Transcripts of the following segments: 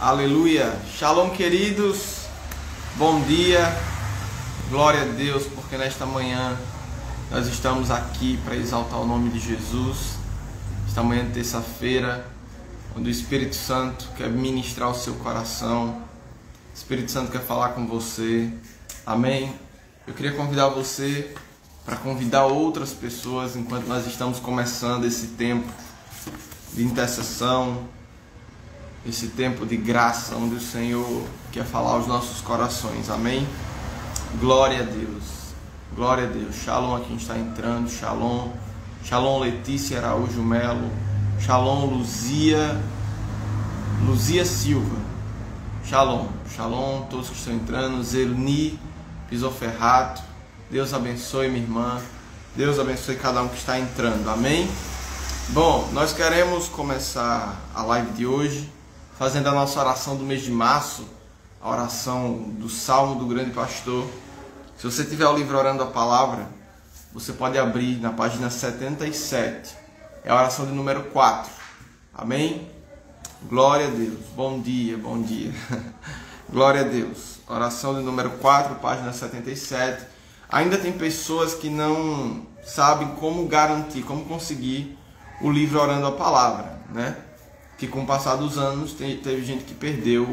Aleluia. Shalom, queridos. Bom dia. Glória a Deus, porque nesta manhã nós estamos aqui para exaltar o nome de Jesus. Esta manhã de terça-feira, onde o Espírito Santo quer ministrar o seu coração. O Espírito Santo quer falar com você. Amém? Eu queria convidar você para convidar outras pessoas enquanto nós estamos começando esse tempo de intercessão, esse tempo de graça, onde o Senhor quer falar aos nossos corações. Amém? Glória a Deus. Glória a Deus. Shalom a quem está entrando. Shalom. Shalom Letícia Araújo Melo. Shalom Luzia Silva. Shalom. Shalom todos que estão entrando. Zelni Pisoferrato. Deus abençoe, minha irmã. Deus abençoe cada um que está entrando. Amém? Bom, nós queremos começar a live de hoje fazendo a nossa oração do mês de março, a oração do Salmo do Grande Pastor. Se você tiver o livro Orando a Palavra, você pode abrir na página 77. É a oração de número 4. Amém? Glória a Deus. Bom dia, bom dia. Glória a Deus. Oração de número 4, página 77. Ainda tem pessoas que não sabem como garantir, como conseguir o livro Orando a Palavra, né? Que com o passar dos anos teve gente que perdeu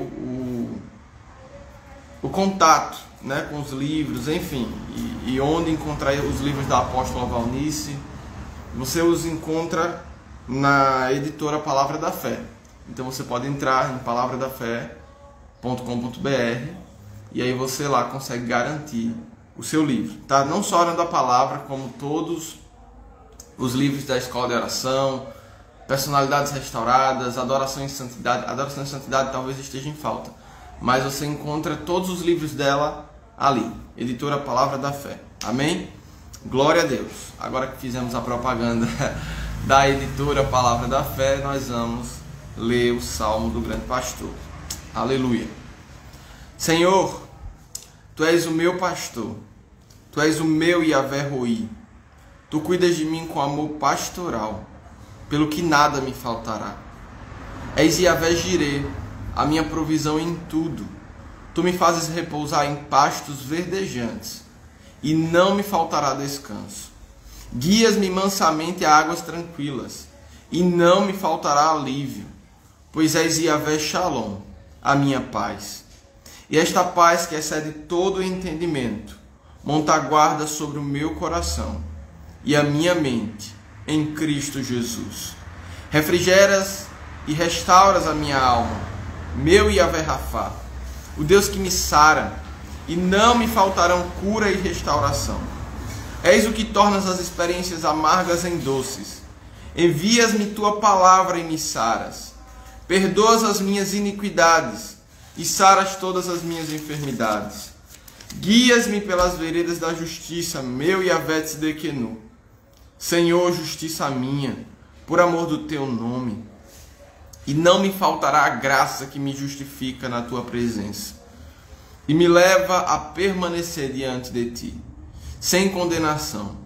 o contato, né, com os livros, enfim. E onde encontrar os livros da apóstola Valnice? Você os encontra na editora Palavra da Fé. Então você pode entrar em palavradafé.com.br e aí você lá consegue garantir o seu livro, tá? Não só Orando a Palavra, como todos os livros da Escola de Oração, Personalidades Restauradas, Adoração em Santidade. Adoração em Santidade talvez esteja em falta, mas você encontra todos os livros dela ali, editora Palavra da Fé. Amém? Glória a Deus. Agora que fizemos a propaganda da editora Palavra da Fé, nós vamos ler o Salmo do Grande Pastor. Aleluia. Senhor, Tu és o meu pastor, Tu és o meu Yahvé Roí. Tu cuidas de mim com amor pastoral, pelo que nada me faltará. És Yahvé Jirê, a minha provisão em tudo. Tu me fazes repousar em pastos verdejantes, e não me faltará descanso. Guias-me mansamente a águas tranquilas, e não me faltará alívio, pois és Yahvé Shalom, a minha paz. E esta paz que excede todo o entendimento, monta guarda sobre o meu coração e a minha mente em Cristo Jesus. Refrigeras e restauras a minha alma, meu Yahvé Rafá, o Deus que me sara, e não me faltarão cura e restauração. És o que tornas as experiências amargas em doces. Envias-me tua palavra e me saras. Perdoas as minhas iniquidades e saras todas as minhas enfermidades. Guias-me pelas veredas da justiça, meu Yahvé Tzedekenu. Senhor, justiça minha, por amor do teu nome. E não me faltará a graça que me justifica na tua presença e me leva a permanecer diante de ti, sem condenação.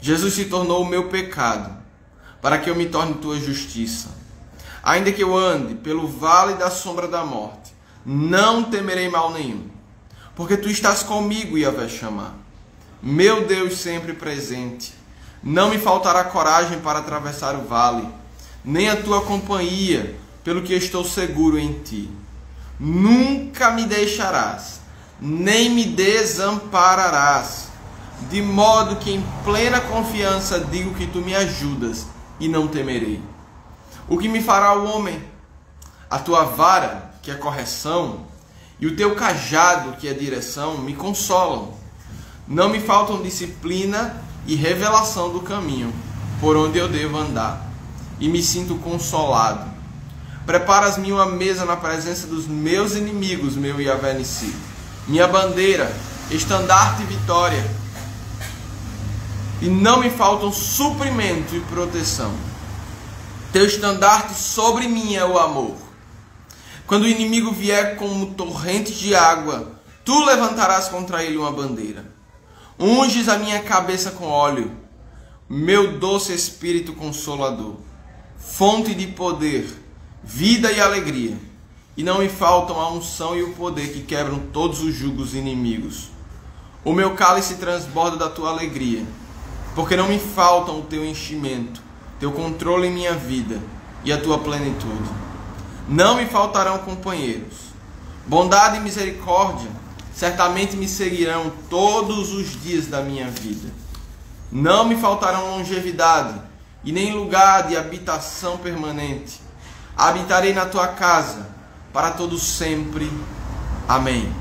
Jesus se tornou o meu pecado, para que eu me torne tua justiça. Ainda que eu ande pelo vale da sombra da morte, não temerei mal nenhum, porque tu estás comigo, Yahvé Shammah, meu Deus sempre presente. Não me faltará coragem para atravessar o vale, nem a tua companhia, pelo que estou seguro em ti. Nunca me deixarás, nem me desampararás, de modo que em plena confiança digo que tu me ajudas e não temerei. O que me fará o homem? A tua vara, que é correção, e o teu cajado, que é direção, me consolam. Não me faltam disciplina e revelação do caminho por onde eu devo andar, e me sinto consolado. Preparas-me uma mesa na presença dos meus inimigos, meu Yahvé Nissi, minha bandeira, estandarte e vitória. E não me faltam suprimento e proteção. Teu estandarte sobre mim é o amor. Quando o inimigo vier como torrentes de água, tu levantarás contra ele uma bandeira. Unges a minha cabeça com óleo, meu doce Espírito Consolador, fonte de poder, vida e alegria, e não me faltam a unção e o poder que quebram todos os jugos inimigos. O meu cálice transborda da tua alegria, porque não me faltam o teu enchimento, teu controle em minha vida e a tua plenitude. Não me faltarão companheiros. Bondade e misericórdia certamente me seguirão todos os dias da minha vida. Não me faltarão longevidade e nem lugar de habitação permanente. Habitarei na tua casa para todo sempre. Amém.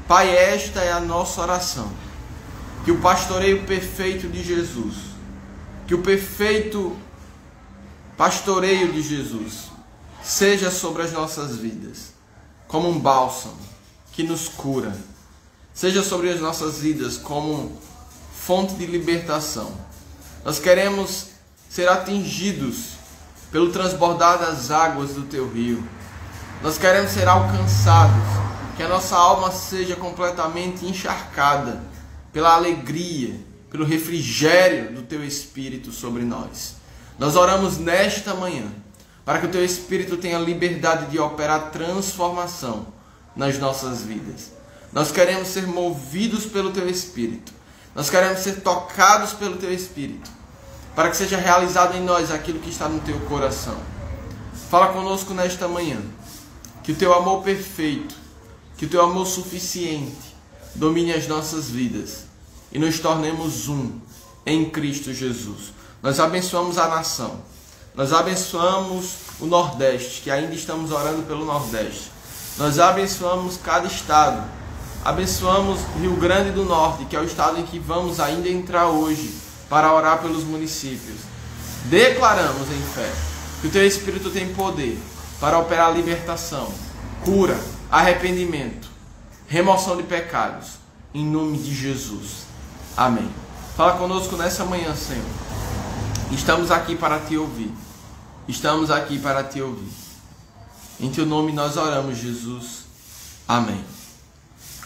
Pai, esta é a nossa oração. Que o pastoreio perfeito de Jesus, que o perfeito pastoreio de Jesus seja sobre as nossas vidas, como um bálsamo que nos cura. Seja sobre as nossas vidas como fonte de libertação. Nós queremos ser atingidos pelo transbordar das águas do teu rio. Nós queremos ser alcançados, que a nossa alma seja completamente encharcada pela alegria, pelo refrigério do teu Espírito sobre nós. Nós oramos nesta manhã para que o teu Espírito tenha liberdade de operar transformação nas nossas vidas. Nós queremos ser movidos pelo teu Espírito. Nós queremos ser tocados pelo teu Espírito, para que seja realizado em nós aquilo que está no teu coração. Fala conosco nesta manhã, que o teu amor perfeito, que o teu amor suficiente domine as nossas vidas e nos tornemos um em Cristo Jesus. Nós abençoamos a nação, nós abençoamos o Nordeste, que ainda estamos orando pelo Nordeste. Nós abençoamos cada estado, abençoamos Rio Grande do Norte, que é o estado em que vamos ainda entrar hoje para orar pelos municípios. Declaramos em fé que o teu Espírito tem poder para operar libertação, cura, arrependimento, remoção de pecados, em nome de Jesus. Amém. Fala conosco nessa manhã, Senhor. Estamos aqui para te ouvir. Estamos aqui para te ouvir. Em teu nome nós oramos, Jesus. Amém.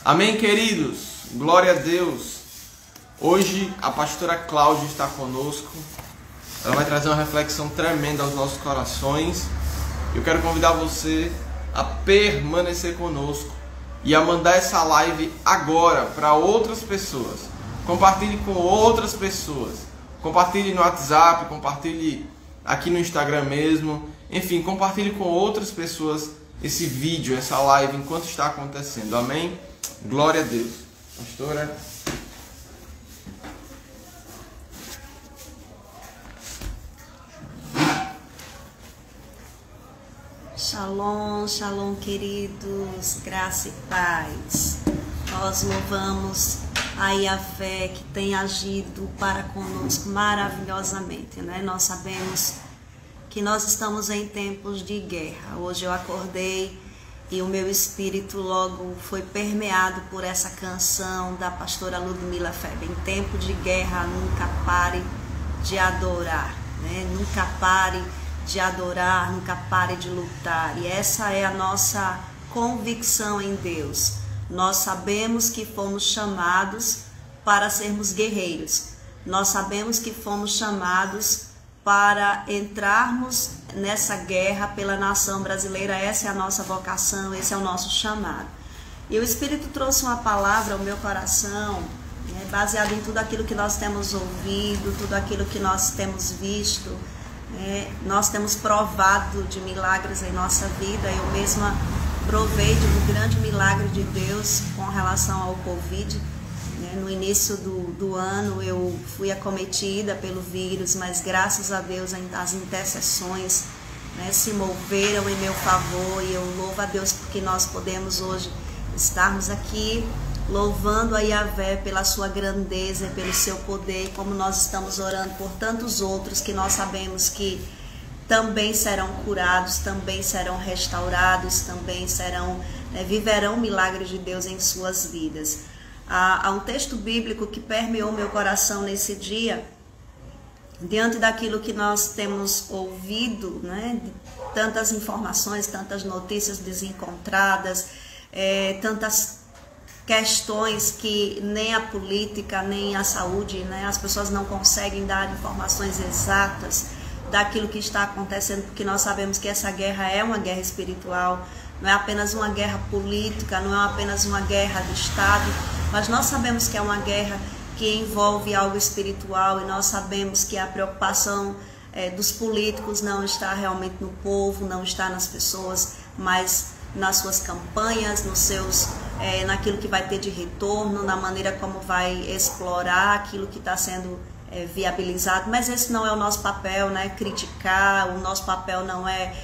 Amém, queridos. Glória a Deus. Hoje a pastora Cláudia está conosco. Ela vai trazer uma reflexão tremenda aos nossos corações. Eu quero convidar você a permanecer conosco e a mandar essa live agora para outras pessoas. Compartilhe com outras pessoas. Compartilhe no WhatsApp, compartilhe aqui no Instagram mesmo. Enfim, compartilhe com outras pessoas esse vídeo, essa live, enquanto está acontecendo. Amém? Glória a Deus. Pastora. Shalom, shalom, queridos, graça e paz. Nós louvamos a Yahvé que tem agido para conosco maravilhosamente, né? Nós sabemos que nós estamos em tempos de guerra. Hoje eu acordei e o meu espírito logo foi permeado por essa canção da pastora Ludmila Feber. Em tempo de guerra, nunca pare de adorar, né? Nunca pare de adorar, nunca pare de lutar. E essa é a nossa convicção em Deus. Nós sabemos que fomos chamados para sermos guerreiros. Nós sabemos que fomos chamados para entrarmos nessa guerra pela nação brasileira. Essa é a nossa vocação, esse é o nosso chamado. E o Espírito trouxe uma palavra ao meu coração, né, baseado em tudo aquilo que nós temos ouvido, tudo aquilo que nós temos visto. Nós temos provado de milagres em nossa vida. Eu mesma provei de um grande milagre de Deus com relação ao Covid. No início do ano eu fui acometida pelo vírus, mas graças a Deus as intercessões, né, se moveram em meu favor, e eu louvo a Deus porque nós podemos hoje estarmos aqui louvando a Yahvé pela sua grandeza e pelo seu poder, como nós estamos orando por tantos outros que nós sabemos que também serão curados, também serão restaurados, também viverão o milagre de Deus em suas vidas. Há um texto bíblico que permeou meu coração nesse dia, diante daquilo que nós temos ouvido, né, de tantas informações, tantas notícias desencontradas, tantas questões que nem a política, nem a saúde, né, as pessoas não conseguem dar informações exatas daquilo que está acontecendo, porque nós sabemos que essa guerra é uma guerra espiritual. não é apenas uma guerra política, não é apenas uma guerra do Estado, mas nós sabemos que é uma guerra que envolve algo espiritual, e nós sabemos que a preocupação dos políticos não está realmente no povo, não está nas pessoas, mas nas suas campanhas, naquilo que vai ter de retorno, na maneira como vai explorar aquilo que está sendo viabilizado. Mas esse não é o nosso papel, né? Criticar, o nosso papel não é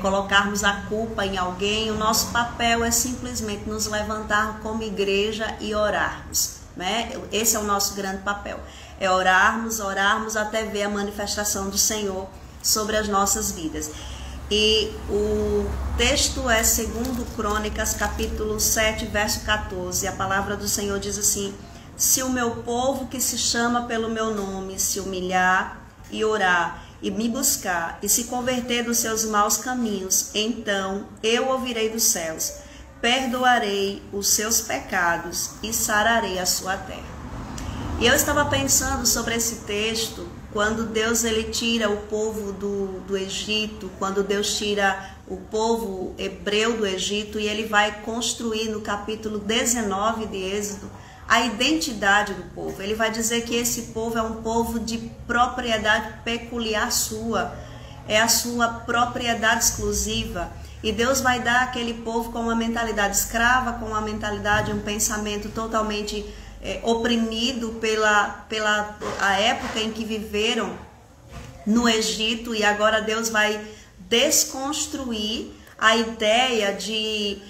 colocarmos a culpa em alguém, o nosso papel é simplesmente nos levantar como igreja e orarmos, né? Esse é o nosso grande papel, é orarmos até ver a manifestação do Senhor sobre as nossas vidas. E o texto é 2 Crônicas, capítulo 7, verso 14. A palavra do Senhor diz assim: se o meu povo que se chama pelo meu nome se humilhar e orar e me buscar e se converter dos seus maus caminhos, então eu ouvirei dos céus, perdoarei os seus pecados e sararei a sua terra. E eu estava pensando sobre esse texto, quando Deus ele tira o povo do Egito, quando Deus tira o povo hebreu do Egito, e ele vai construir no capítulo 19 de Êxodo a identidade do povo. Ele vai dizer que esse povo é um povo de propriedade peculiar sua, é a sua propriedade exclusiva. E Deus vai dar aquele povo com uma mentalidade escrava, com uma mentalidade, um pensamento totalmente oprimido pela a época em que viveram no Egito, e agora Deus vai desconstruir a ideia de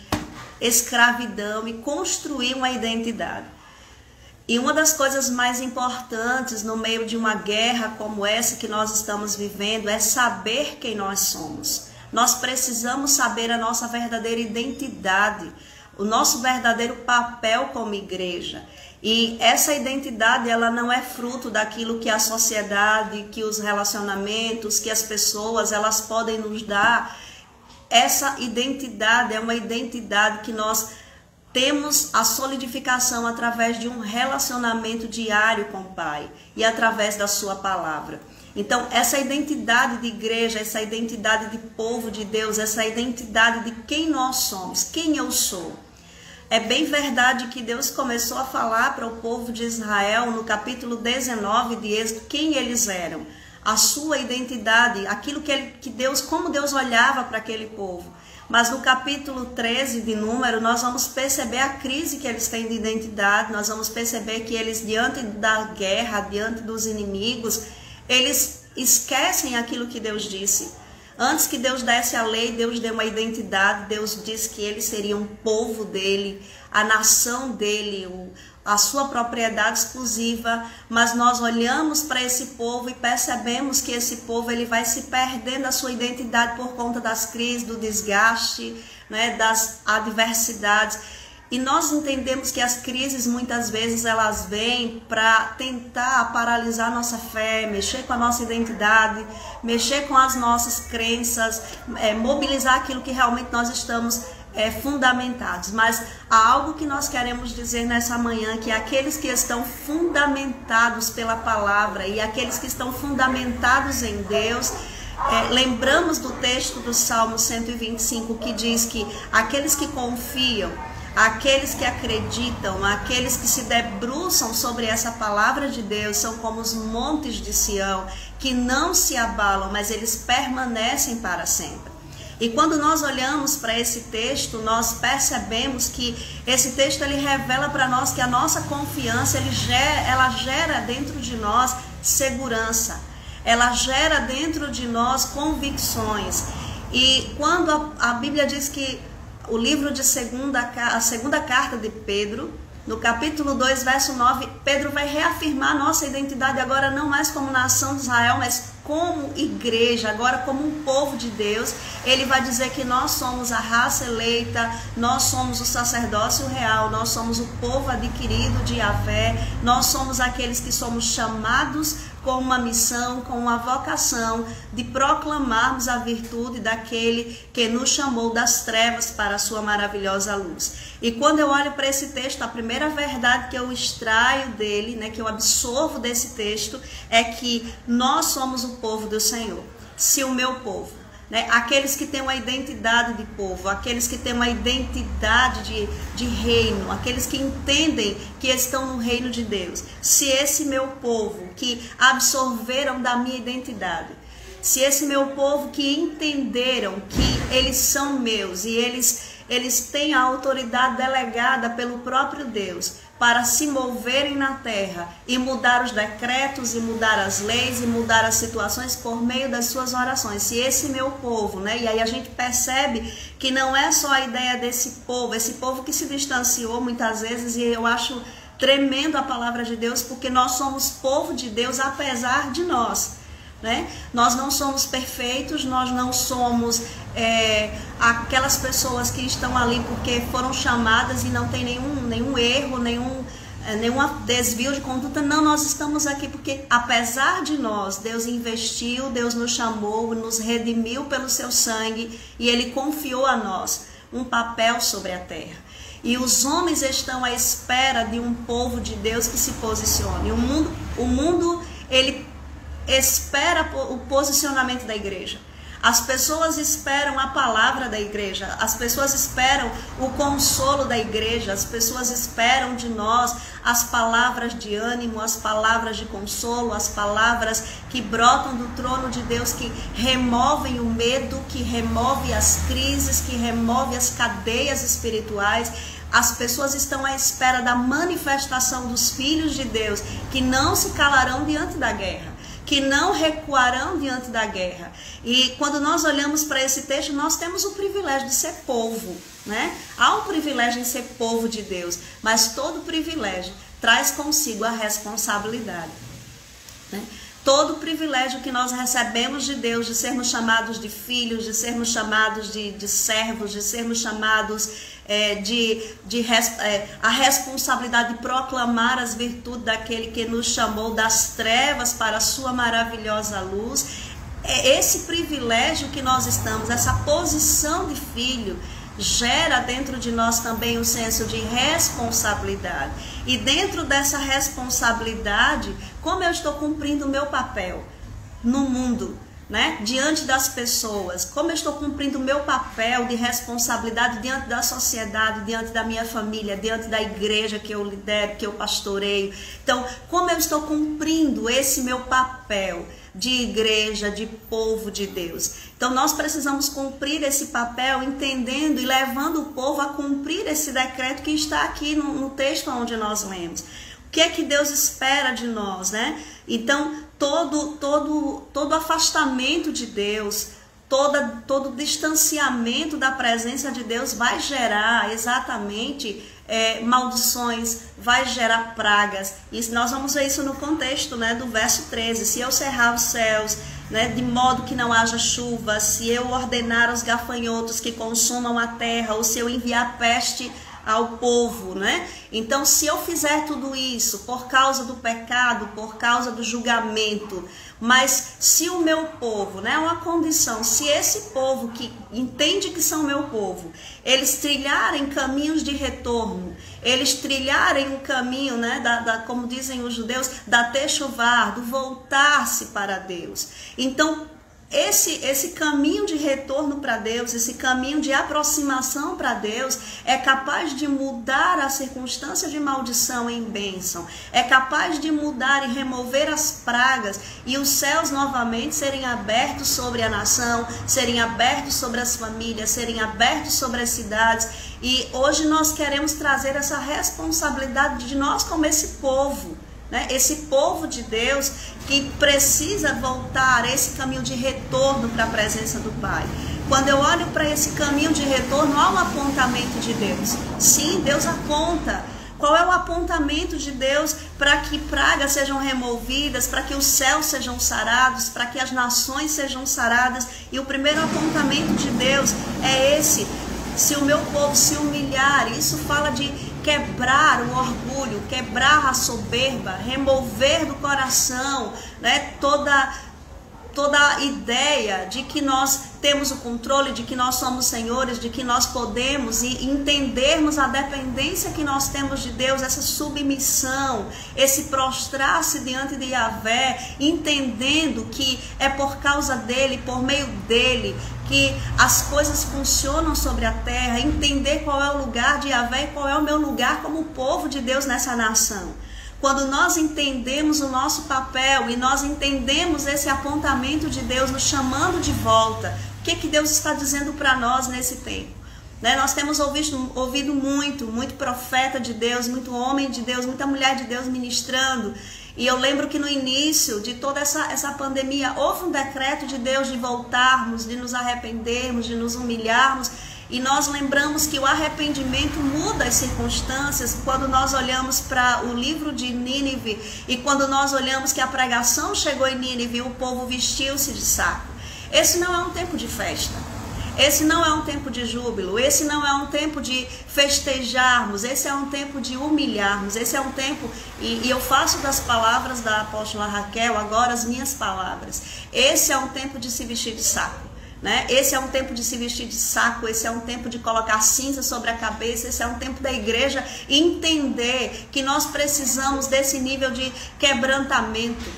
escravidão e construir uma identidade. E uma das coisas mais importantes no meio de uma guerra como essa que nós estamos vivendo é saber quem nós somos. Nós precisamos saber a nossa verdadeira identidade, o nosso verdadeiro papel como igreja. E essa identidade, ela não é fruto daquilo que a sociedade, que os relacionamentos, que as pessoas, elas podem nos dar. Essa identidade é uma identidade que nós temos a solidificação através de um relacionamento diário com o Pai e através da sua palavra. Então, essa identidade de igreja, essa identidade de povo de Deus, essa identidade de quem nós somos, quem eu sou. É bem verdade que Deus começou a falar para o povo de Israel no capítulo 19 de Êxodo quem eles eram, a sua identidade, aquilo que Deus, como Deus olhava para aquele povo. Mas no capítulo 13 de Número, nós vamos perceber a crise que eles têm de identidade, nós vamos perceber que eles, diante da guerra, diante dos inimigos, eles esquecem aquilo que Deus disse. Antes que Deus desse a lei, Deus deu uma identidade, Deus disse que eles seriam o povo dele, a nação dele, a sua propriedade exclusiva, mas nós olhamos para esse povo e percebemos que esse povo ele vai se perdendo a sua identidade por conta das crises, do desgaste, né, das adversidades. E nós entendemos que as crises muitas vezes elas vêm para tentar paralisar a nossa fé, mexer com a nossa identidade, mexer com as nossas crenças, mobilizar aquilo que realmente nós estamos fundamentados. Mas há algo que nós queremos dizer nessa manhã, que aqueles que estão fundamentados pela palavra e aqueles que estão fundamentados em Deus, lembramos do texto do Salmo 125 que diz que aqueles que confiam, aqueles que acreditam, aqueles que se debruçam sobre essa palavra de Deus são como os montes de Sião, que não se abalam, mas eles permanecem para sempre. E quando nós olhamos para esse texto, nós percebemos que esse texto ele revela para nós que a nossa confiança ela gera dentro de nós segurança, ela gera dentro de nós convicções. E quando a Bíblia diz que o livro de a segunda carta de Pedro, no capítulo 2, verso 9, Pedro vai reafirmar nossa identidade agora não mais como nação de Israel, mas como igreja, agora como um povo de Deus. Ele vai dizer que nós somos a raça eleita, nós somos o sacerdócio real, nós somos o povo adquirido de Yahvé, nós somos aqueles que somos chamados com uma missão, com uma vocação de proclamarmos a virtude daquele que nos chamou das trevas para a sua maravilhosa luz. E quando eu olho para esse texto, a primeira verdade que eu extraio dele, né, que eu absorvo desse texto, é que nós somos o povo do Senhor. Se o meu povo, né? Aqueles que têm uma identidade de povo, aqueles que têm uma identidade de reino, aqueles que entendem que estão no reino de Deus. Se esse meu povo que absorveram da minha identidade, se esse meu povo que entenderam que eles são meus e eles têm a autoridade delegada pelo próprio Deus para se moverem na terra e mudar os decretos, e mudar as leis, e mudar as situações por meio das suas orações. Se esse meu povo, né? E aí a gente percebe que não é só a ideia desse povo, esse povo que se distanciou muitas vezes, e eu acho tremendo a palavra de Deus, porque nós somos povo de Deus apesar de nós, né? Nós não somos perfeitos, nós não somos aquelas pessoas que estão ali porque foram chamadas e não tem nenhum erro, nenhum desvio de conduta. Não, nós estamos aqui porque apesar de nós, Deus investiu, Deus nos chamou, nos redimiu pelo seu sangue e Ele confiou a nós um papel sobre a terra. E os homens estão à espera de um povo de Deus que se posicione. O mundo ele espera o posicionamento da igreja. As pessoas esperam a palavra da igreja, as pessoas esperam o consolo da igreja, as pessoas esperam de nós as palavras de ânimo, as palavras de consolo, as palavras que brotam do trono de Deus, que removem o medo, que removem as crises, que removem as cadeias espirituais. As pessoas estão à espera da manifestação dos filhos de Deus, que não se calarão diante da guerra, que não recuarão diante da guerra. E quando nós olhamos para esse texto, nós temos o privilégio de ser povo, né? Há um privilégio em ser povo de Deus, mas todo privilégio traz consigo a responsabilidade, né? Todo privilégio que nós recebemos de Deus, de sermos chamados de filhos, de sermos chamados de servos, de sermos chamados a responsabilidade de proclamar as virtudes daquele que nos chamou das trevas para a sua maravilhosa luz. É esse privilégio que nós estamos, essa posição de filho, gera dentro de nós também um senso de responsabilidade. E dentro dessa responsabilidade, como eu estou cumprindo o meu papel no mundo, né? Diante das pessoas, como eu estou cumprindo o meu papel de responsabilidade diante da sociedade, diante da minha família, diante da igreja que eu lidero, que eu pastoreio. Então, como eu estou cumprindo esse meu papel de igreja, de povo de Deus. Então nós precisamos cumprir esse papel, entendendo e levando o povo a cumprir esse decreto que está aqui no texto onde nós lemos. O que é que Deus espera de nós, né? Então todo afastamento de Deus, todo distanciamento da presença de Deus vai gerar exatamente maldições, vai gerar pragas. E nós vamos ver isso no contexto, né, do verso 13. Se eu cerrar os céus, né, de modo que não haja chuva, se eu ordenar aos gafanhotos que consumam a terra, ou se eu enviar peste ao povo, né? Então, se eu fizer tudo isso por causa do pecado, por causa do julgamento, mas se o meu povo, né, uma condição, se esse povo que entende que são meu povo, eles trilharem caminhos de retorno, eles trilharem o caminho, né, como dizem os judeus, da techuvá, do voltar-se para Deus. Então, esse caminho de retorno para Deus, esse caminho de aproximação para Deus é capaz de mudar a circunstância de maldição em bênção, é capaz de mudar e remover as pragas e os céus novamente serem abertos sobre a nação, serem abertos sobre as famílias, serem abertos sobre as cidades. E hoje nós queremos trazer essa responsabilidade de nós como esse povo, né? Esse povo de Deus que precisa voltar a esse caminho de retorno para a presença do Pai. Quando eu olho para esse caminho de retorno, há um apontamento de Deus. Sim, Deus aponta. Qual é o apontamento de Deus para que pragas sejam removidas, para que os céus sejam sarados, para que as nações sejam saradas? E o primeiro apontamento de Deus é esse: se o meu povo se humilhar. Isso fala de quebrar o orgulho, quebrar a soberba, remover do coração, né, toda a ideia de que nós temos o controle, de que nós somos senhores, de que nós podemos, e entendermos a dependência que nós temos de Deus, essa submissão, esse prostrar-se diante de Yahvé, entendendo que é por causa dele, por meio dele, que as coisas funcionam sobre a terra, entender qual é o lugar de Yahvé e qual é o meu lugar como povo de Deus nessa nação. Quando nós entendemos o nosso papel e nós entendemos esse apontamento de Deus nos chamando de volta, o que Deus está dizendo para nós nesse tempo? Nós temos ouvido muito profeta de Deus, muito homem de Deus, muita mulher de Deus ministrando. E eu lembro que no início de toda essa pandemia, houve um decreto de Deus de voltarmos, de nos arrependermos, de nos humilharmos. E nós lembramos que o arrependimento muda as circunstâncias quando nós olhamos para o livro de Nínive e quando nós olhamos que a pregação chegou em Nínive e o povo vestiu-se de saco. Esse não é um tempo de festa. Esse não é um tempo de júbilo, esse não é um tempo de festejarmos, esse é um tempo de humilharmos, esse é um tempo, e eu faço das palavras da apóstola Raquel agora as minhas palavras, esse é um tempo de se vestir de saco. Esse é um tempo de se vestir de saco, esse é um tempo de colocar cinza sobre a cabeça, esse é um tempo da igreja entender que nós precisamos desse nível de quebrantamento,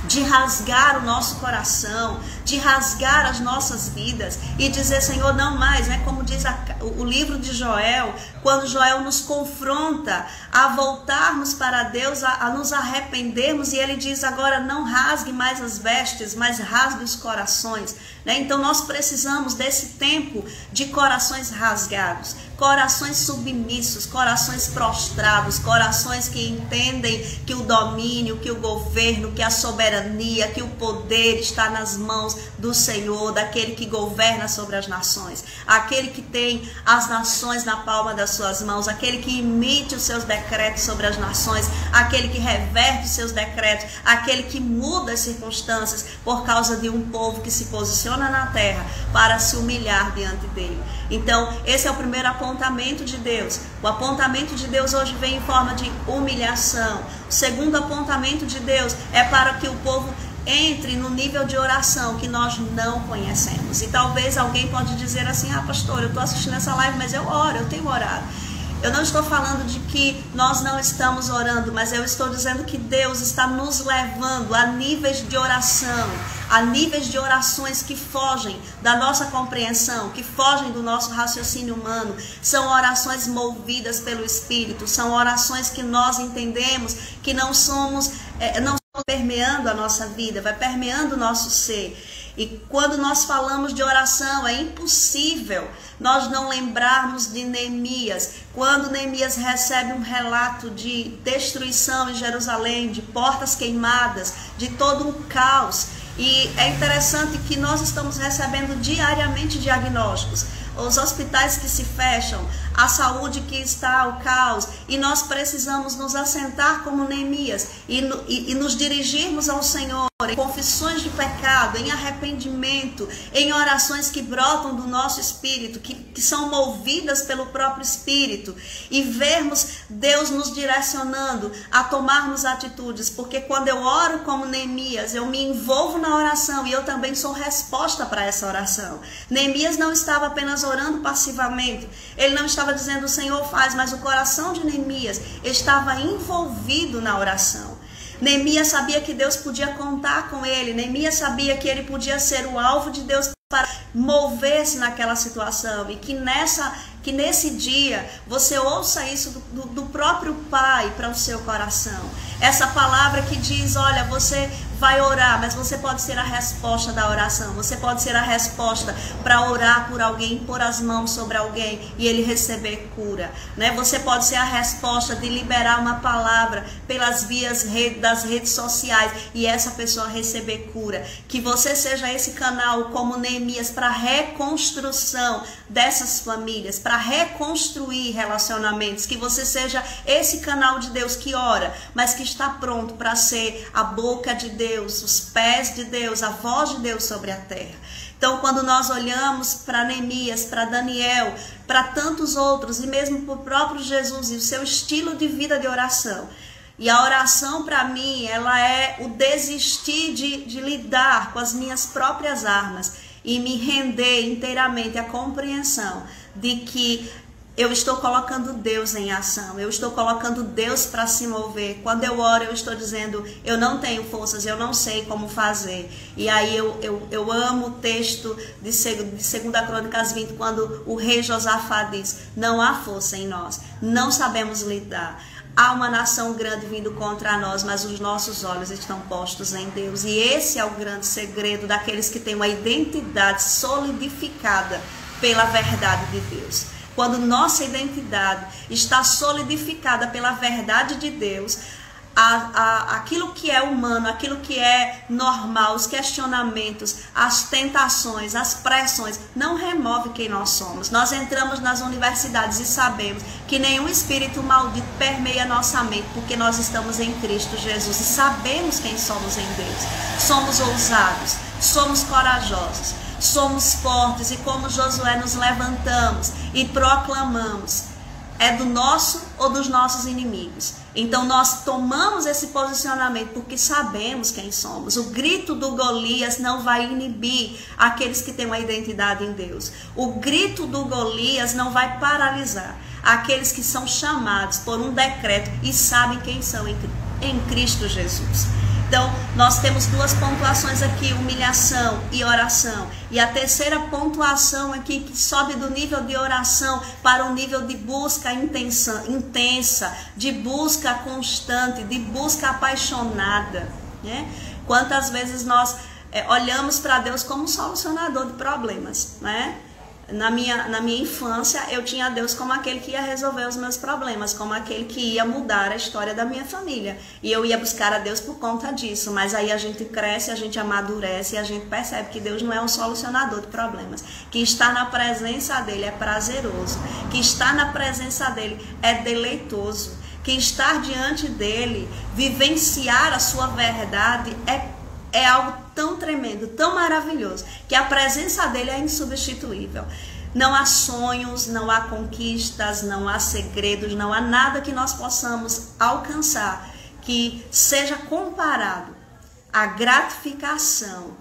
de rasgar o nosso coração, de rasgar as nossas vidas e dizer, Senhor, não mais, como diz o livro de Joel, quando Joel nos confronta a voltarmos para Deus, a nos arrependermos, e ele diz agora, não rasgue mais as vestes, mas rasgue os corações. Então nós precisamos desse tempo de corações rasgados, corações submissos, corações prostrados, corações que entendem que o domínio, que o governo, que a soberania, que o poder está nas mãos do Senhor, daquele que governa sobre as nações, aquele que tem as nações na palma das suas mãos, aquele que emite os seus decretos sobre as nações, aquele que reverte os seus decretos, aquele que muda as circunstâncias por causa de um povo que se posiciona na terra para se humilhar diante dele. Então, esse é o primeiro apontamento de Deus. O apontamento de Deus hoje vem em forma de humilhação. O segundo apontamento de Deus é para que o povo entre no nível de oração que nós não conhecemos. E talvez alguém pode dizer assim, pastor, eu estou assistindo essa live, mas eu oro, eu tenho orado. Eu não estou falando de que nós não estamos orando, mas eu estou dizendo que Deus está nos levando a níveis de oração, a níveis de orações que fogem da nossa compreensão, que fogem do nosso raciocínio humano. São orações movidas pelo Espírito, são orações que nós entendemos que não somos permeando a nossa vida, vai permeando o nosso ser. E quando nós falamos de oração, é impossível nós não lembrarmos de Neemias. Quando Neemias recebe um relato de destruição em Jerusalém, de portas queimadas, de todo um caos. E é interessante que nós estamos recebendo diariamente diagnósticos. Os hospitais que se fecham, a saúde que está ao caos, e nós precisamos nos assentar como Neemias e nos dirigirmos ao Senhor em confissões de pecado, em arrependimento, em orações que brotam do nosso espírito, que são movidas pelo próprio Espírito, e vermos Deus nos direcionando a tomarmos atitudes, porque quando eu oro como Neemias, eu me envolvo na oração e eu também sou resposta para essa oração. Neemias não estava apenas orando passivamente, ele não estava dizendo o Senhor faz, mas o coração de Neemias estava envolvido na oração. Neemias sabia que Deus podia contar com ele, Neemias sabia que ele podia ser o alvo de Deus para mover-se naquela situação, e que nesse dia você ouça isso do próprio Pai para o seu coração. Essa palavra que diz, olha, você vai orar, mas você pode ser a resposta da oração, você pode ser a resposta para orar por alguém, pôr as mãos sobre alguém e ele receber cura, Você pode ser a resposta de liberar uma palavra pelas vias das redes sociais e essa pessoa receber cura. Que você seja esse canal como Neemias para reconstrução dessas famílias, para reconstruir relacionamentos, que você seja esse canal de Deus que ora, mas que está pronto para ser a boca de Deus, os pés de Deus, a voz de Deus sobre a terra. Então, quando nós olhamos para Neemias, para Daniel, para tantos outros, e mesmo para o próprio Jesus e o seu estilo de vida de oração, E a oração para mim, ela é o desistir de lidar com as minhas próprias armas e me render inteiramente à compreensão de que eu estou colocando Deus em ação, eu estou colocando Deus para se mover. Quando eu oro, eu estou dizendo, eu não tenho forças, eu não sei como fazer. E aí eu amo o texto de 2 Crônicas 20, quando o rei Josafá diz, não há força em nós, não sabemos lidar. Há uma nação grande vindo contra nós, mas os nossos olhos estão postos em Deus. E esse é o grande segredo daqueles que têm uma identidade solidificada pela verdade de Deus. Quando nossa identidade está solidificada pela verdade de Deus, aquilo que é humano, aquilo que é normal, os questionamentos, as tentações, as pressões, não remove quem nós somos. Nós entramos nas universidades e sabemos que nenhum espírito maldito permeia nossa mente, porque nós estamos em Cristo Jesus e sabemos quem somos em Deus. Somos ousados, somos corajosos, somos fortes e como Josué nos levantamos e proclamamos. É do nosso ou dos nossos inimigos. Então nós tomamos esse posicionamento porque sabemos quem somos. O grito do Golias não vai inibir aqueles que têm uma identidade em Deus. O grito do Golias não vai paralisar aqueles que são chamados por um decreto e sabem quem são em Cristo Jesus. Então, nós temos duas pontuações aqui, humilhação e oração. E a terceira pontuação aqui, que sobe do nível de oração para o nível de busca intensa, de busca constante, de busca apaixonada, né? Quantas vezes nós olhamos para Deus como um solucionador de problemas, né? Na minha infância, eu tinha Deus como aquele que ia resolver os meus problemas, como aquele que ia mudar a história da minha família. E eu ia buscar a Deus por conta disso. Mas aí a gente cresce, a gente amadurece e a gente percebe que Deus não é um solucionador de problemas. Que estar na presença dele é prazeroso. Que estar na presença dele é deleitoso. Que estar diante dele, vivenciar a sua verdade é algo tão tremendo, tão maravilhoso, que a presença dele é insubstituível. Não há sonhos, não há conquistas, não há segredos, não há nada que nós possamos alcançar que seja comparado à gratificação,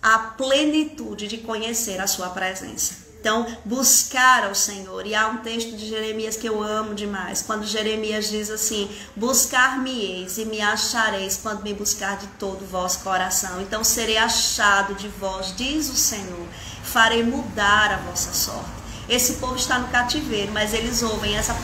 à plenitude de conhecer a sua presença. Então, buscar ao Senhor. E há um texto de Jeremias que eu amo demais, quando Jeremias diz assim, buscar-me-eis e me achareis quando me buscar de todo o vosso coração. Então, serei achado de vós, diz o Senhor, farei mudar a vossa sorte. Esse povo está no cativeiro, mas eles ouvem essa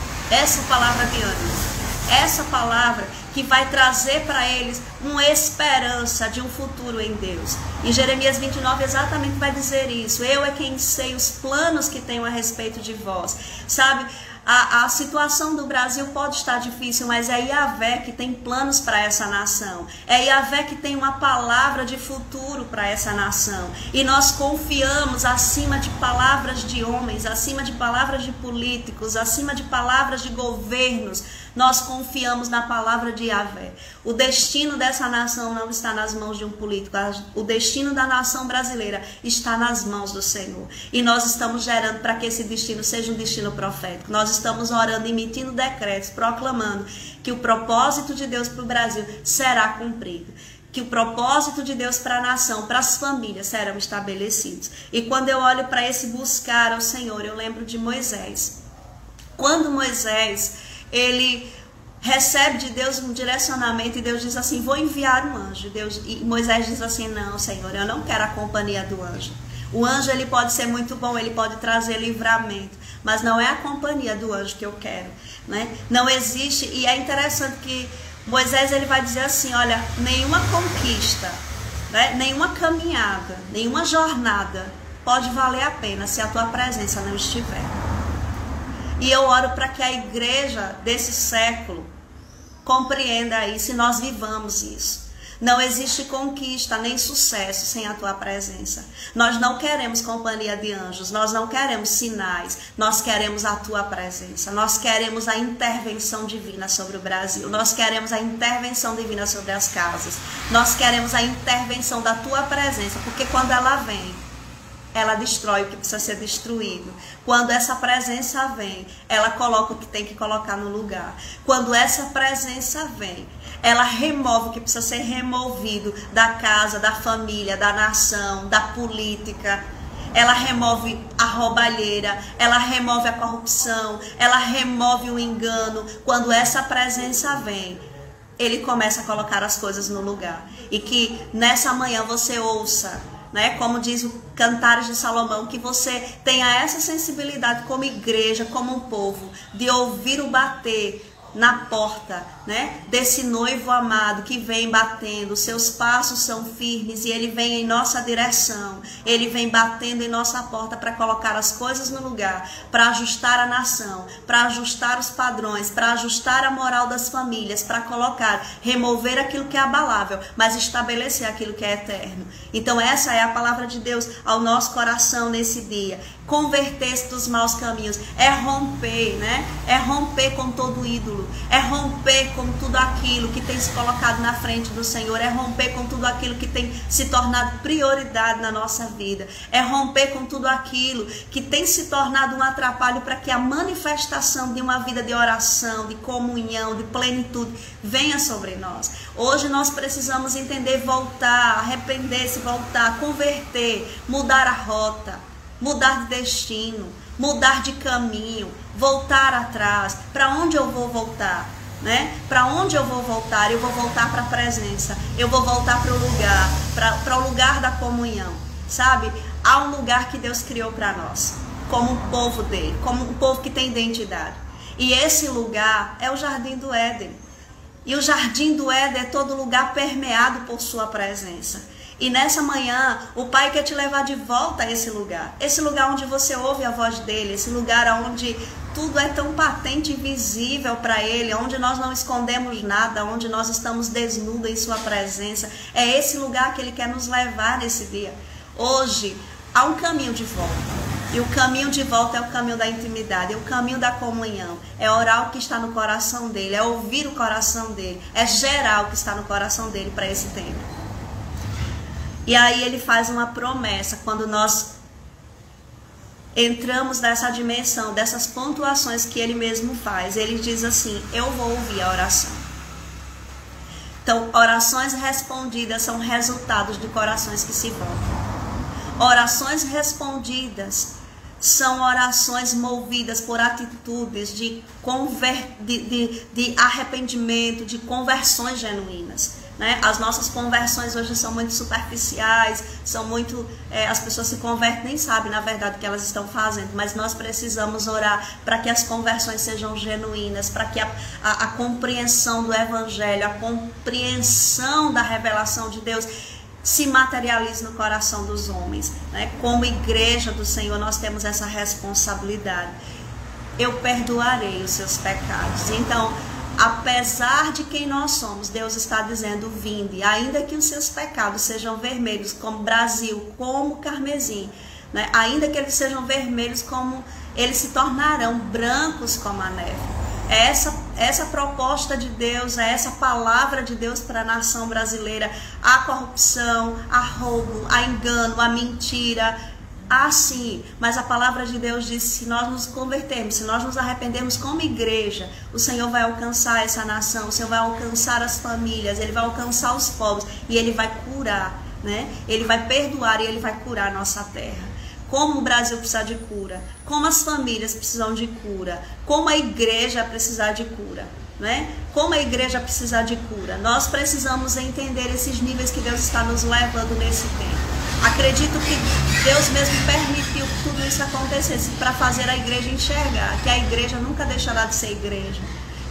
palavra de ânimo. Essa palavra que vai trazer para eles uma esperança de um futuro em Deus. E Jeremias 29 exatamente vai dizer isso. Eu é quem sei os planos que tenho a respeito de vós. Sabe, a situação do Brasil pode estar difícil, mas é Yahvé que tem planos para essa nação. É Yahvé que tem uma palavra de futuro para essa nação. E nós confiamos acima de palavras de homens, acima de palavras de políticos, acima de palavras de governos. Nós confiamos na palavra de Yahvé. O destino dessa nação não está nas mãos de um político. O destino da nação brasileira está nas mãos do Senhor. E nós estamos gerando para que esse destino seja um destino profético. Nós estamos orando, emitindo decretos, proclamando que o propósito de Deus para o Brasil será cumprido. Que o propósito de Deus para a nação, para as famílias serão estabelecidos. E quando eu olho para esse buscar ao Senhor, eu lembro de Moisés. Quando Moisés ele recebe de Deus um direcionamento e Deus diz assim, vou enviar um anjo. E Moisés diz assim, não, Senhor, eu não quero a companhia do anjo. O anjo ele pode ser muito bom, ele pode trazer livramento, mas não é a companhia do anjo que eu quero, né? Não existe, e é interessante que Moisés ele vai dizer assim, olha, nenhuma conquista, né? Nenhuma caminhada, nenhuma jornada pode valer a pena se a tua presença não estiver. E eu oro para que a igreja desse século compreenda isso e nós vivamos isso. Não existe conquista nem sucesso sem a tua presença. Nós não queremos companhia de anjos, nós não queremos sinais, nós queremos a tua presença. Nós queremos a intervenção divina sobre o Brasil, nós queremos a intervenção divina sobre as casas. Nós queremos a intervenção da tua presença, porque quando ela vem, ela destrói o que precisa ser destruído. Quando essa presença vem, ela coloca o que tem que colocar no lugar. Quando essa presença vem, ela remove o que precisa ser removido da casa, da família, da nação, da política. Ela remove a roubalheira, ela remove a corrupção, ela remove o engano. Quando essa presença vem, ele começa a colocar as coisas no lugar. E que nessa manhã você ouça, né, como diz o Cantares de Salomão, que você tenha essa sensibilidade como igreja, como um povo, de ouvir o bater na porta, né, desse noivo amado que vem batendo. Seus passos são firmes e ele vem em nossa direção, ele vem batendo em nossa porta para colocar as coisas no lugar, para ajustar a nação, para ajustar os padrões, para ajustar a moral das famílias, para colocar, remover aquilo que é abalável, mas estabelecer aquilo que é eterno. Então essa é a palavra de Deus ao nosso coração nesse dia. Converter-se dos maus caminhos é romper, né? É romper com todo ídolo, é romper com tudo aquilo que tem se colocado na frente do Senhor, é romper com tudo aquilo que tem se tornado prioridade na nossa vida, é romper com tudo aquilo que tem se tornado um atrapalho para que a manifestação de uma vida de oração, de comunhão, de plenitude venha sobre nós. Hoje nós precisamos entender, voltar, arrepender-se, voltar, converter, mudar a rota, mudar de destino, mudar de caminho, voltar atrás. Para onde eu vou voltar? Né? Para onde eu vou voltar? Eu vou voltar para a presença, eu vou voltar para o lugar, para o lugar da comunhão, sabe? Há um lugar que Deus criou para nós, como um povo dele, como um povo que tem identidade. E esse lugar é o Jardim do Éden. E o Jardim do Éden é todo lugar permeado por sua presença. E nessa manhã, o Pai quer te levar de volta a esse lugar onde você ouve a voz dele, esse lugar onde tudo é tão patente e visível para ele, onde nós não escondemos nada, onde nós estamos desnudos em sua presença. É esse lugar que ele quer nos levar nesse dia. Hoje, há um caminho de volta. E o caminho de volta é o caminho da intimidade, é o caminho da comunhão. É orar o que está no coração dele, é ouvir o coração dele, é gerar o que está no coração dele para esse tempo. E aí ele faz uma promessa, quando nós entramos nessa dimensão, dessas pontuações que ele mesmo faz. Ele diz assim: eu vou ouvir a oração. Então, orações respondidas são resultados de corações que se voltam. Orações respondidas são orações movidas por atitudes de arrependimento, de conversões genuínas. Né? As nossas conversões hoje são muito superficiais, são muito, as pessoas se convertem, nem sabem na verdade o que elas estão fazendo, mas nós precisamos orar para que as conversões sejam genuínas, para que a compreensão do Evangelho, a compreensão da revelação de Deus se materialize no coração dos homens. Né? Como igreja do Senhor, nós temos essa responsabilidade. Eu perdoarei os seus pecados. Então, apesar de quem nós somos, Deus está dizendo: vinde, ainda que os seus pecados sejam vermelhos como Brasil, como carmesim, né? Ainda que eles sejam vermelhos, como eles se tornarão brancos como a neve. Essa proposta de Deus, essa palavra de Deus para a nação brasileira. A corrupção, a roubo, a engano, a mentira, sim, mas a palavra de Deus diz: se nós nos convertermos, se nós nos arrependermos como igreja, o Senhor vai alcançar essa nação, o Senhor vai alcançar as famílias, Ele vai alcançar os povos e Ele vai curar, né? Ele vai perdoar e Ele vai curar a nossa terra. Como o Brasil precisa de cura, como as famílias precisam de cura, como a igreja precisa de cura, né? Como a igreja precisa de cura. Nós precisamos entender esses níveis que Deus está nos levando nesse tempo. Acredito que Deus mesmo permitiu que tudo isso acontecesse para fazer a igreja enxergar que a igreja nunca deixará de ser igreja,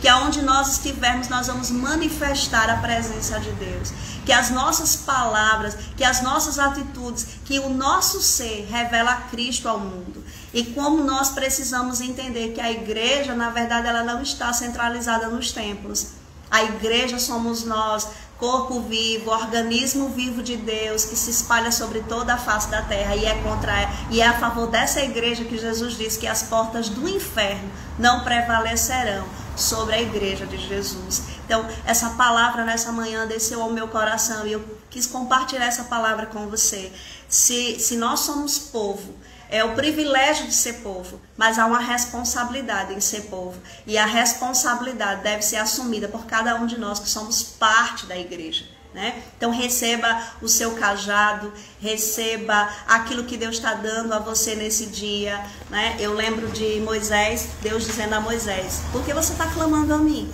que aonde nós estivermos nós vamos manifestar a presença de Deus, que as nossas palavras, que as nossas atitudes, que o nosso ser revela Cristo ao mundo. E como nós precisamos entender que a igreja, na verdade, ela não está centralizada nos templos. A igreja somos nós, corpo vivo, organismo vivo de Deus, que se espalha sobre toda a face da terra, e é a favor dessa igreja que Jesus diz que as portas do inferno não prevalecerão sobre a igreja de Jesus. Então, essa palavra nessa manhã desceu ao meu coração e eu quis compartilhar essa palavra com você. Se nós somos povo, é o privilégio de ser povo, mas há uma responsabilidade em ser povo. E a responsabilidade deve ser assumida por cada um de nós que somos parte da igreja, né? Então receba o seu cajado, receba aquilo que Deus está dando a você nesse dia, né? Eu lembro de Moisés, Deus dizendo a Moisés: por que você está clamando a mim?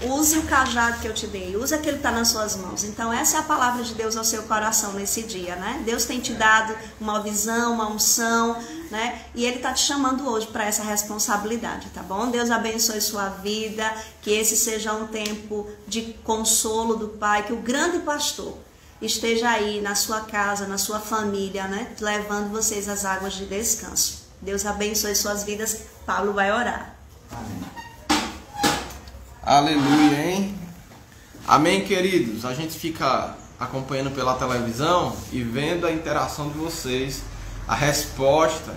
Use o cajado que eu te dei, use aquele que está nas suas mãos. Então essa é a palavra de Deus ao seu coração nesse dia, né? Deus tem te dado uma visão, uma unção, né? E Ele está te chamando hoje para essa responsabilidade, tá bom? Deus abençoe sua vida, que esse seja um tempo de consolo do Pai, que o grande pastor esteja aí na sua casa, na sua família, né? Levando vocês às águas de descanso. Deus abençoe suas vidas. Paulo vai orar. Amém. Aleluia, hein? Amém, queridos? A gente fica acompanhando pela televisão e vendo a interação de vocês, a resposta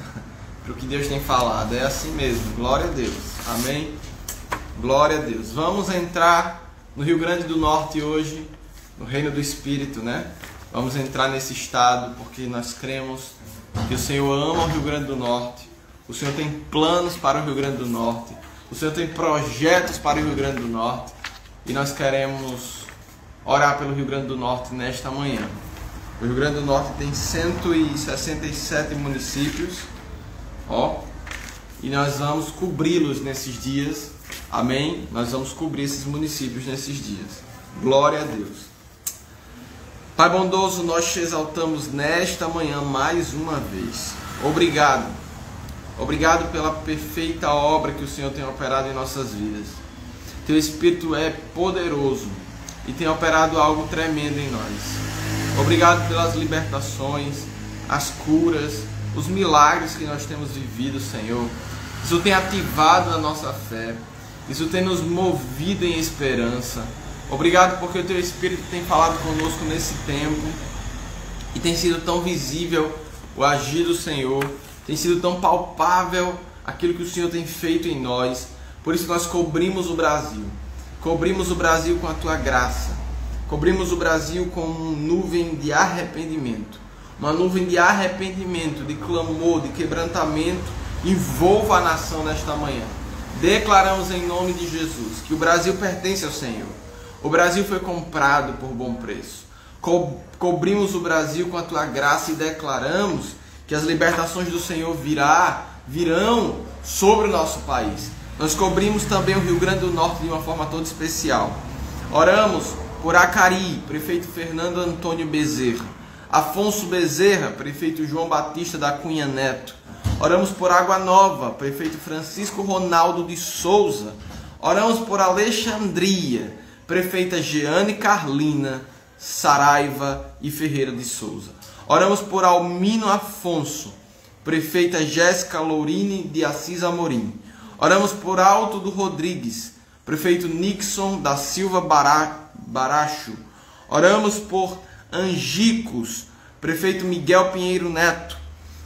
para o que Deus tem falado. É assim mesmo, glória a Deus. Amém? Glória a Deus. Vamos entrar no Rio Grande do Norte hoje, no Reino do Espírito, né? Vamos entrar nesse estado porque nós cremos que o Senhor ama o Rio Grande do Norte. O Senhor tem planos para o Rio Grande do Norte. O Senhor tem projetos para o Rio Grande do Norte e nós queremos orar pelo Rio Grande do Norte nesta manhã. O Rio Grande do Norte tem 167 municípios, e nós vamos cobri-los nesses dias, amém? Nós vamos cobrir esses municípios nesses dias. Glória a Deus. Pai bondoso, nós te exaltamos nesta manhã mais uma vez. Obrigado. Obrigado pela perfeita obra que o Senhor tem operado em nossas vidas. Teu Espírito é poderoso e tem operado algo tremendo em nós. Obrigado pelas libertações, as curas, os milagres que nós temos vivido, Senhor. Isso tem ativado a nossa fé. Isso tem nos movido em esperança. Obrigado porque o Teu Espírito tem falado conosco nesse tempo e tem sido tão visível o agir do Senhor. Tem sido tão palpável aquilo que o Senhor tem feito em nós. Por isso nós cobrimos o Brasil. Cobrimos o Brasil com a Tua graça. Cobrimos o Brasil com uma nuvem de arrependimento. Uma nuvem de arrependimento, de clamor, de quebrantamento. Envolva a nação nesta manhã. Declaramos em nome de Jesus que o Brasil pertence ao Senhor. O Brasil foi comprado por bom preço. Cobrimos o Brasil com a Tua graça e declaramos que as libertações do Senhor virão sobre o nosso país. Nós cobrimos também o Rio Grande do Norte de uma forma toda especial. Oramos por Acari, prefeito Fernando Antônio Bezerra. Afonso Bezerra, prefeito João Batista da Cunha Neto. Oramos por Água Nova, prefeito Francisco Ronaldo de Souza. Oramos por Alexandria, prefeita Jeane Carlina Saraiva e Ferreira de Souza. Oramos por Almino Afonso, prefeita Jéssica Lourini de Assis Amorim. Oramos por Alto do Rodrigues, prefeito Nixon da Silva Baracho. Oramos por Angicos, prefeito Miguel Pinheiro Neto.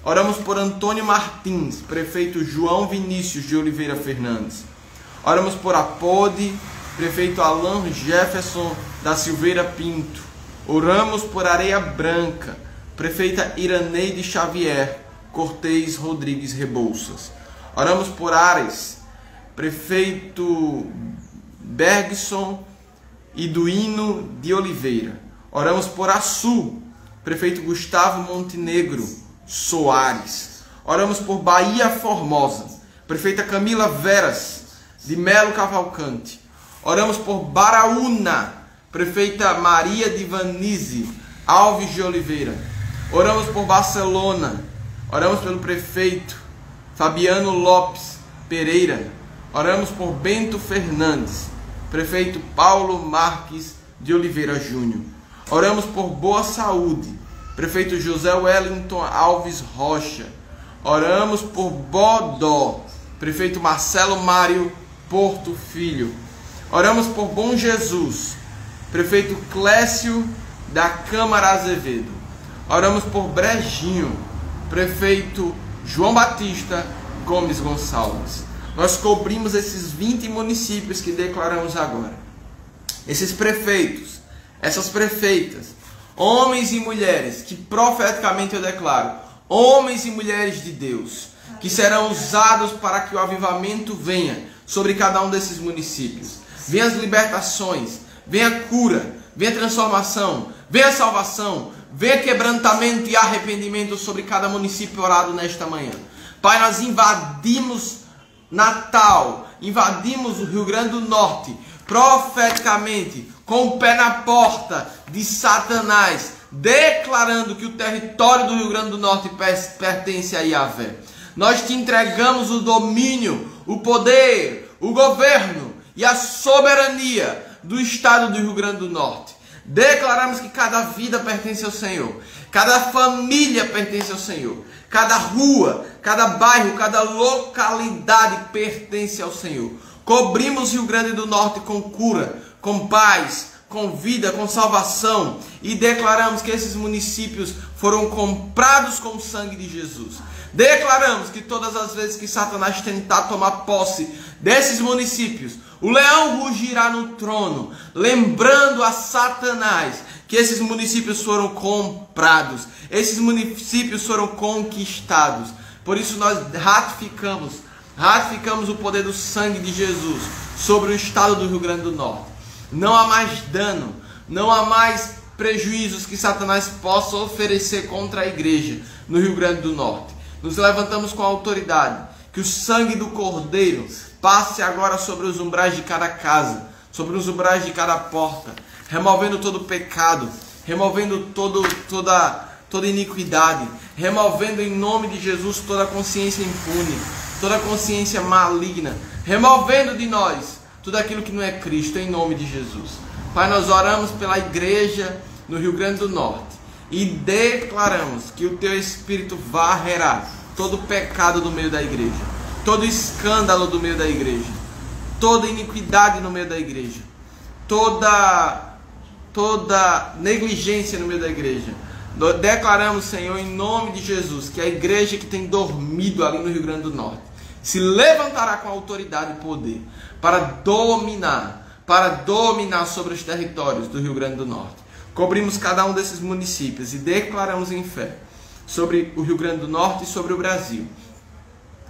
Oramos por Antônio Martins, prefeito João Vinícius de Oliveira Fernandes. Oramos por Apode, prefeito Alan Jefferson da Silveira Pinto. Oramos por Areia Branca, prefeita Iraneide Xavier Cortez Rodrigues Rebouças. Oramos por Ares, prefeito Bergson Iduino de Oliveira. Oramos por Açu, prefeito Gustavo Montenegro Soares. Oramos por Bahia Formosa, prefeita Camila Veras de Melo Cavalcante. Oramos por Baraúna, prefeita Maria Divanise Alves de Oliveira. Oramos por Barcelona. Oramos pelo prefeito Fabiano Lopes Pereira. Oramos por Bento Fernandes, prefeito Paulo Marques de Oliveira Júnior. Oramos por Boa Saúde, prefeito José Wellington Alves Rocha. Oramos por Bodó, prefeito Marcelo Mário Porto Filho. Oramos por Bom Jesus, prefeito Clécio da Câmara Azevedo. Oramos por Brejinho, prefeito João Batista Gomes Gonçalves. Nós cobrimos esses 20 municípios que declaramos agora. Esses prefeitos, essas prefeitas, homens e mulheres, que profeticamente eu declaro, homens e mulheres de Deus, que serão usados para que o avivamento venha sobre cada um desses municípios. Venha as libertações, venha a cura, venha a transformação, venha a salvação, venha quebrantamento e arrependimento sobre cada município orado nesta manhã. Pai, nós invadimos Natal, invadimos o Rio Grande do Norte, profeticamente, com o pé na porta de Satanás, declarando que o território do Rio Grande do Norte pertence a Yahvé. Nós te entregamos o domínio, o poder, o governo e a soberania do estado do Rio Grande do Norte. Declaramos que cada vida pertence ao Senhor, cada família pertence ao Senhor, cada rua, cada bairro, cada localidade pertence ao Senhor. Cobrimos Rio Grande do Norte com cura, com paz, com vida, com salvação, e declaramos que esses municípios foram comprados com o sangue de Jesus. Declaramos que todas as vezes que Satanás tentar tomar posse desses municípios, o leão rugirá no trono, lembrando a Satanás que esses municípios foram comprados, esses municípios foram conquistados. Por isso nós ratificamos o poder do sangue de Jesus sobre o estado do Rio Grande do Norte. Não há mais dano, não há mais prejuízos que Satanás possa oferecer contra a igreja no Rio Grande do Norte. Nos levantamos com a autoridade, que o sangue do Cordeiro passe agora sobre os umbrais de cada casa, sobre os umbrais de cada porta, removendo todo pecado, removendo toda iniquidade, removendo em nome de Jesus toda consciência impune, toda consciência maligna, removendo de nós tudo aquilo que não é Cristo, em nome de Jesus. Pai, nós oramos pela igreja no Rio Grande do Norte e declaramos que o Teu Espírito varrerá todo pecado do meio da igreja, todo escândalo do meio da igreja, toda iniquidade no meio da igreja, toda negligência no meio da igreja. Declaramos, Senhor, em nome de Jesus, que a igreja que tem dormido ali no Rio Grande do Norte se levantará com autoridade e poder para dominar sobre os territórios do Rio Grande do Norte. Cobrimos cada um desses municípios e declaramos em fé sobre o Rio Grande do Norte e sobre o Brasil.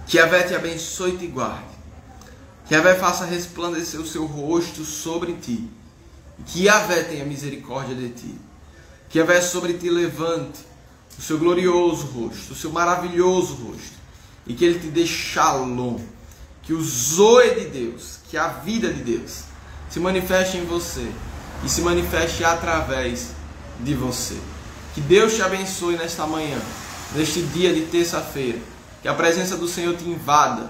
Que Yahvé te abençoe e te guarde. Que Yahvé faça resplandecer o seu rosto sobre ti. Que Yahvé tenha misericórdia de ti. Que Yahvé sobre ti levante o seu glorioso rosto, o seu maravilhoso rosto. E que Ele te dê shalom. Que o zoe de Deus, que a vida de Deus se manifeste em você e se manifeste através de você. Que Deus te abençoe nesta manhã, neste dia de terça-feira. Que a presença do Senhor te invada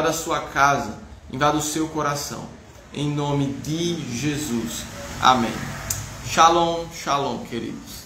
a sua casa, invada o seu coração. Em nome de Jesus. Amém. Shalom, shalom, queridos.